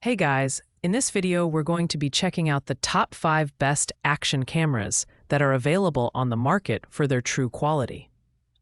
Hey guys, in this video we're going to be checking out the top 5 best action cameras that are available on the market for their true quality.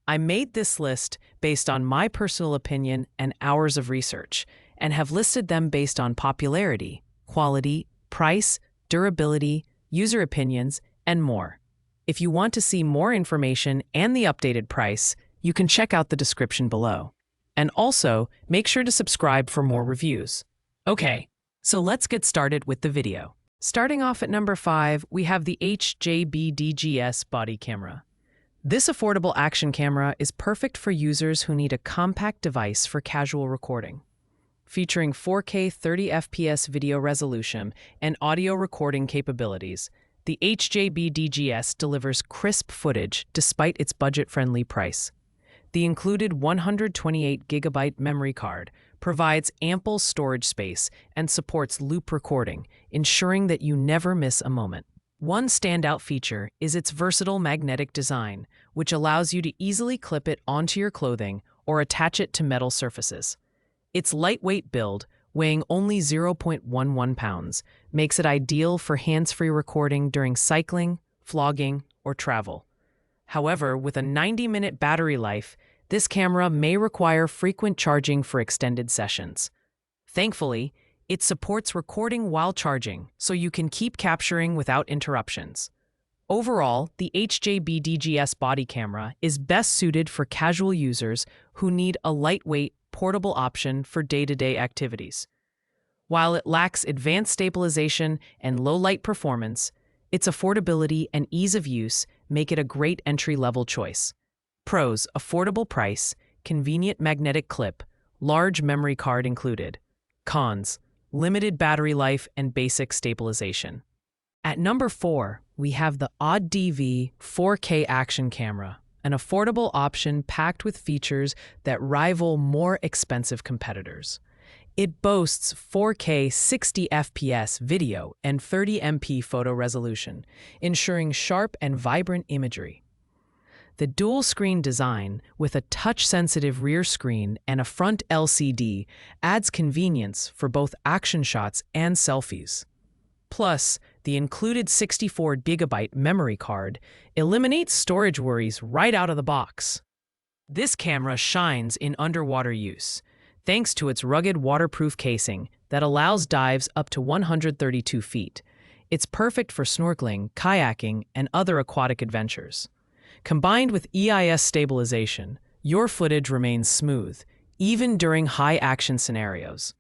I made this list based on my personal opinion and hours of research, and have listed them based on popularity, quality, price, durability, user opinions, and more. If you want to see more information and the updated price, you can check out the description below. And also, make sure to subscribe for more reviews. Okay, so let's get started with the video. Starting off at number 5, we have the HJBDGS body camera. This affordable action camera is perfect for users who need a compact device for casual recording. Featuring 4K 30 FPS video resolution and audio recording capabilities, the HJBDGS delivers crisp footage despite its budget-friendly price. The included 128GB memory card provides ample storage space and supports loop recording, ensuring that you never miss a moment. One standout feature is its versatile magnetic design, which allows you to easily clip it onto your clothing or attach it to metal surfaces. Its lightweight build, weighing only 0.11 pounds, makes it ideal for hands-free recording during cycling, vlogging, or travel. However, with a 90-minute battery life, this camera may require frequent charging for extended sessions. Thankfully, it supports recording while charging, so you can keep capturing without interruptions. Overall, the HJBDGS body camera is best suited for casual users who need a lightweight, portable option for day-to-day activities. While it lacks advanced stabilization and low-light performance, its affordability and ease of use make it a great entry-level choice. Pros: affordable price, convenient magnetic clip, large memory card included. Cons: limited battery life and basic stabilization. At number 4, we have the ODV 4K action camera, an affordable option packed with features that rival more expensive competitors. It boasts 4K 60 FPS video and 30MP photo resolution, ensuring sharp and vibrant imagery. The dual-screen design, with a touch-sensitive rear screen and a front LCD, adds convenience for both action shots and selfies. Plus, the included 64GB memory card eliminates storage worries right out of the box. This camera shines in underwater use, thanks to its rugged waterproof casing that allows dives up to 132 feet. It's perfect for snorkeling, kayaking, and other aquatic adventures. Combined with EIS stabilization, your footage remains smooth, even during high-action scenarios.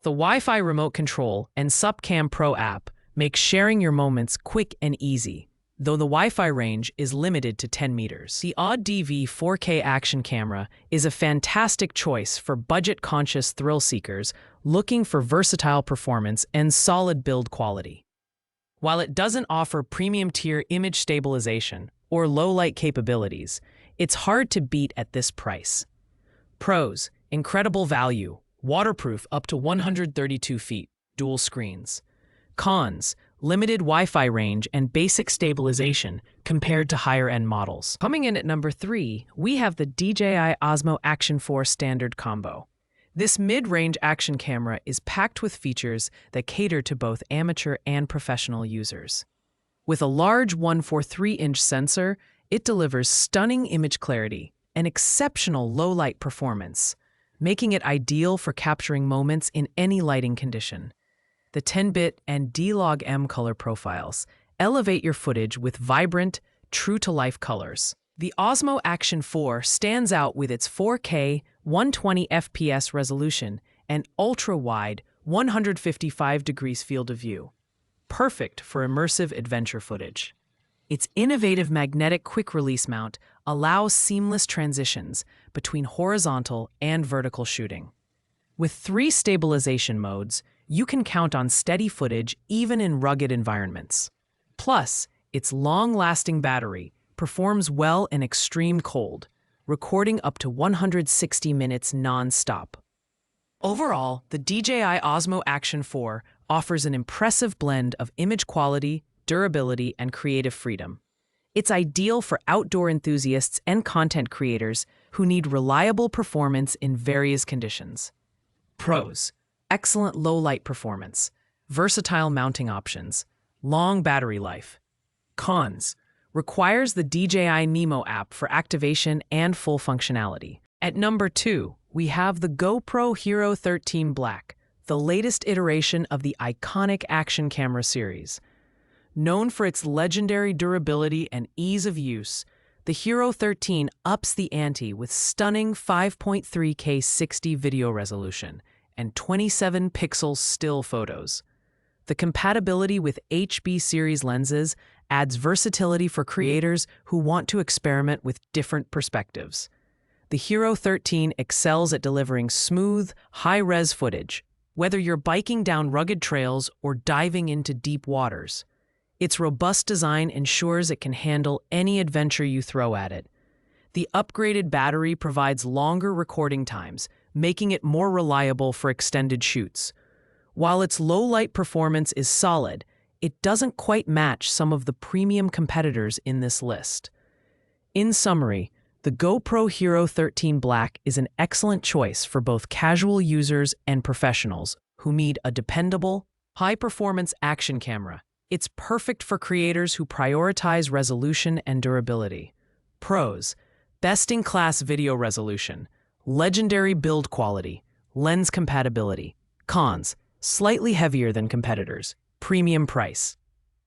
The Wi-Fi remote control and SupCam Pro app make sharing your moments quick and easy, though the Wi-Fi range is limited to 10 meters. The ODV 4K action camera is a fantastic choice for budget-conscious thrill seekers looking for versatile performance and solid build quality. While it doesn't offer premium-tier image stabilization or low-light capabilities, it's hard to beat at this price. Pros: incredible value, waterproof up to 132 feet, dual screens. Cons: limited Wi-Fi range and basic stabilization compared to higher-end models. Coming in at number 3, we have the DJI Osmo Action 4 Standard Combo. This mid-range action camera is packed with features that cater to both amateur and professional users. With a large 143-inch sensor, it delivers stunning image clarity and exceptional low-light performance, making it ideal for capturing moments in any lighting condition. The 10-bit and D-Log-M color profiles elevate your footage with vibrant, true-to-life colors. The Osmo Action 4 stands out with its 4K 120 FPS resolution and ultra-wide 155 degrees field of view, perfect for immersive adventure footage. Its innovative magnetic quick-release mount allows seamless transitions between horizontal and vertical shooting. With 3 stabilization modes, you can count on steady footage even in rugged environments. Plus, its long-lasting battery performs well in extreme cold, recording up to 160 minutes non-stop. Overall, the DJI Osmo Action 4 offers an impressive blend of image quality, durability, and creative freedom. It's ideal for outdoor enthusiasts and content creators who need reliable performance in various conditions. Pros: excellent low-light performance, versatile mounting options, long battery life. Cons: requires the DJI Nemo app for activation and full functionality. At number 2, we have the GoPro Hero 13 Black, the latest iteration of the iconic action camera series. Known for its legendary durability and ease of use, the Hero 13 ups the ante with stunning 5.3K 60 video resolution and 27 pixel still photos. The compatibility with HB series lenses adds versatility for creators who want to experiment with different perspectives. The Hero 13 excels at delivering smooth, high-res footage, whether you're biking down rugged trails or diving into deep waters. Its robust design ensures it can handle any adventure you throw at it. The upgraded battery provides longer recording times, making it more reliable for extended shoots. While its low-light performance is solid, it doesn't quite match some of the premium competitors in this list. In summary, the GoPro Hero 13 Black is an excellent choice for both casual users and professionals who need a dependable, high-performance action camera. It's perfect for creators who prioritize resolution and durability. Pros: best-in-class video resolution, legendary build quality, lens compatibility. Cons: slightly heavier than competitors, premium price.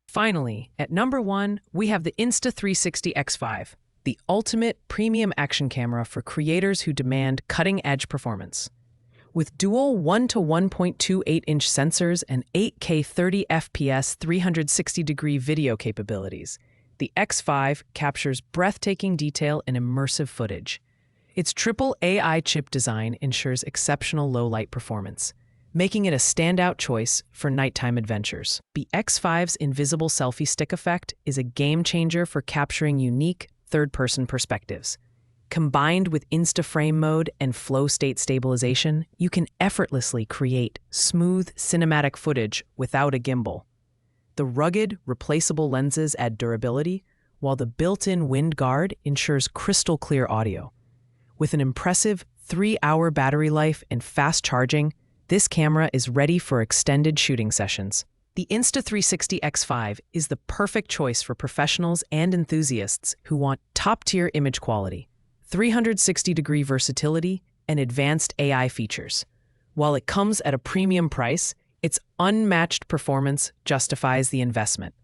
Finally, at number 1, we have the Insta360 X5, the ultimate premium action camera for creators who demand cutting-edge performance. With dual 1 to 1.28-inch sensors and 8K 30 FPS 360-degree video capabilities, the X5 captures breathtaking detail and immersive footage. Its triple AI chip design ensures exceptional low-light performance, making it a standout choice for nighttime adventures. The X5's invisible selfie stick effect is a game-changer for capturing unique third-person perspectives. Combined with Insta-frame mode and flow state stabilization, you can effortlessly create smooth, cinematic footage without a gimbal. The rugged, replaceable lenses add durability, while the built-in wind guard ensures crystal-clear audio. With an impressive 3-hour battery life and fast charging, this camera is ready for extended shooting sessions. The Insta360 X5 is the perfect choice for professionals and enthusiasts who want top-tier image quality, 360-degree versatility, and advanced AI features. While it comes at a premium price, its unmatched performance justifies the investment.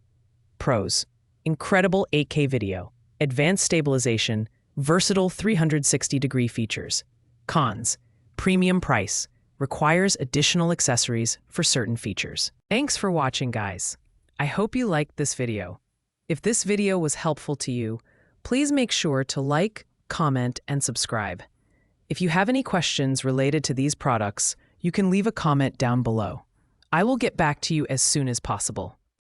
Pros: incredible 8K video, advanced stabilization, versatile 360-degree features. Cons: premium price, requires additional accessories for certain features. Thanks for watching, guys. I hope you liked this video. If this video was helpful to you, please make sure to like, comment, and subscribe. If you have any questions related to these products, you can leave a comment down below. I will get back to you as soon as possible.